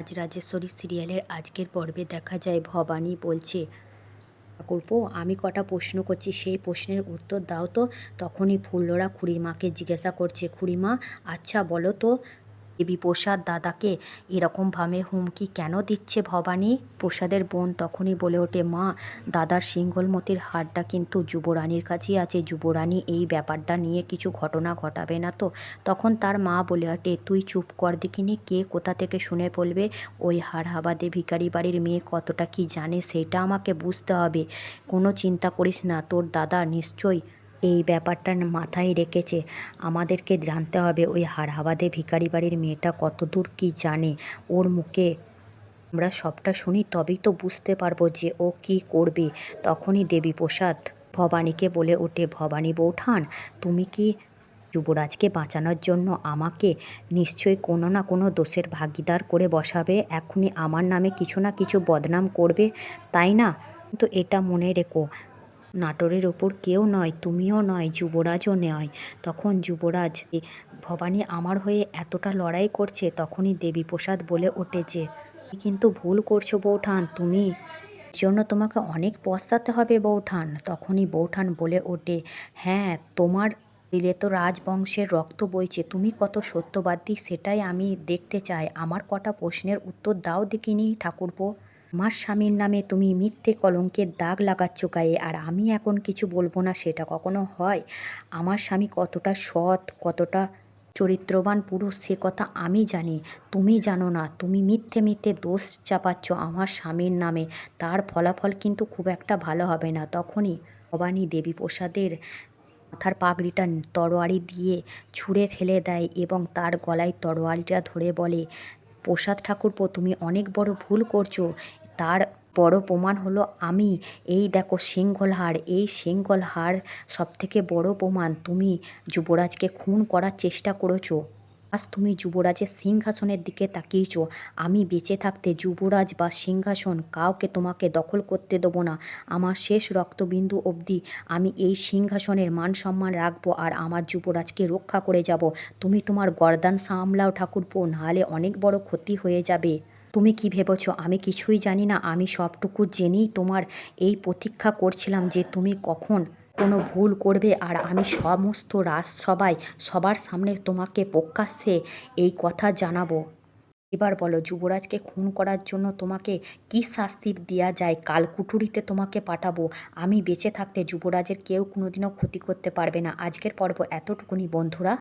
রাজরাজেশ্বরী সিরিয়ালের আজকের পর্বে দেখা যায় ভবানী বলছে, ঠাকুরপো আমি কটা প্রশ্ন করছি সেই প্রশ্নের উত্তর দাও তো। তখনই ফুল্লরা খুড়িমাকে জিজ্ঞাসা করছে, খুড়িমা আচ্ছা বলো তো, দেবী প্রসাদ দাদাকে এরকমভাবে হুমকি কেন দিচ্ছে ভবানী? প্রসাদের বোন তখনই বলে ওঠে, মা দাদার সিংহলমতির হারটা কিন্তু যুবরানীর কাছেই আছে, যুবরানী এই ব্যাপারটা নিয়ে কিছু ঘটনা ঘটাবে না তো? তখন তার মা বলে ওঠে, তুই চুপ কর দেখিনি, কে কোথা থেকে শুনে বলবে? ওই হারহাবাদে ভিখারি বাড়ির মেয়ে কতটা কি জানে সেটা আমাকে বুঝতে হবে। কোনো চিন্তা করিস না, তোর দাদা নিশ্চয়ই এই ব্যাপারটা মাথায় রেখেছে। আমাদেরকে জানতে হবে ওই হারহাবাদে ভিখারি বাড়ির মেয়েটা কতদূর কি জানে। ওর মুখে আমরা সবটা শুনি, তবেই তো বুঝতে পারবো যে ও কি করবে। তখনই দেবীপ্রসাদ ভবানীকে বলে ওঠে, ভবানী বৌঠান তুমি কি যুবরাজকে বাঁচানোর জন্য আমাকে নিশ্চয়ই কোনো না কোনো দোষের ভাগিদার করে বসাবে, এখনই আমার নামে কিছু না কিছু বদনাম করবে, তাই না? কিন্তু এটা মনে রেখো, নাটোরের ওপর কেউ নয়, তুমিও নয়, যুবরাজও নয়। তখন যুবরাজ ভবানী আমার হয়ে এতটা লড়াই করছে। তখনই দেবীপ্রসাদ বলে ওঠে যে, তুমি কিন্তু ভুল করছো বৌঠান, তুমি এর জন্য তোমাকে অনেক পস্তাতে হবে বৌঠান। তখনই বৌঠান বলে ওঠে, হ্যাঁ তোমার শরীরে তো রাজবংশের রক্ত বইছে, তুমি কত সত্যবাদী সেটাই আমি দেখতে চাই। আমার কটা প্রশ্নের উত্তর দাও দেখিনি ঠাকুরপো। আমার স্বামীর নামে তুমি মিথ্যে কলঙ্কের দাগ লাগাচ্ছ গায়ে, আর আমি এখন কিছু বলবো না সেটা কখনো হয়? আমার স্বামী কতটা সৎ, কতটা চরিত্রবান পুরুষ সে কথা আমি জানি, তুমি জানো না। তুমি মিথ্যে মিথ্যে দোষ চাপাচ্ছ আমার স্বামীর নামে, তার ফলাফল কিন্তু খুব একটা ভালো হবে না। তখনই ভবানী দেবীপ্রসাদের মাথার পাগড়িটা তরোয়ারি দিয়ে ছুঁড়ে ফেলে দেয় এবং তার গলায় তরোয়ারিটা ধরে বলে, প্রসাদ ঠাকুরপো তুমি অনেক বড় ভুল করছো, তার বড় প্রমাণ হলো আমি। এই দেখো সিংহল হার, এই সিংহল হার সবথেকে বড় প্রমাণ। তুমি যুবরাজকে খুন করার চেষ্টা করেছো, আজ তুমি যুবরাজের সিংহাসনের দিকে তাকিয়েছো। আমি বেঁচে থাকতে যুবরাজ বা সিংহাসন কাউকে তোমাকে দখল করতে দেবো না। আমার শেষ রক্তবিন্দু অবধি আমি এই সিংহাসনের মান সম্মান রাখবো আর আমার যুবরাজকে রক্ষা করে যাব। তুমি তোমার গর্দান সামলাও ঠাকুরপো, নাহলে অনেক বড় ক্ষতি হয়ে যাবে। তুমি কি ভেবেছ আমি কিছুই জানি না? আমি সবটুকু জেনেই তোমার এই প্রতীক্ষা করছিলাম যে তুমি কখন কোনো ভুল করবে, আর আমি সমস্ত রাজসভায় সবার সামনে তোমাকে প্রকাশ্যে এই কথা জানাবো। এবার বলো, যুবরাজকে খুন করার জন্য তোমাকে কি শাস্তি দেওয়া যায়? কালকুঠুরিতে তোমাকে পাঠাবো। আমি বেঁচে থাকতে যুবরাজের কেউ কোনোদিনও ক্ষতি করতে পারবে না। আজকের পর্ব এতটুকুনি বন্ধুরা।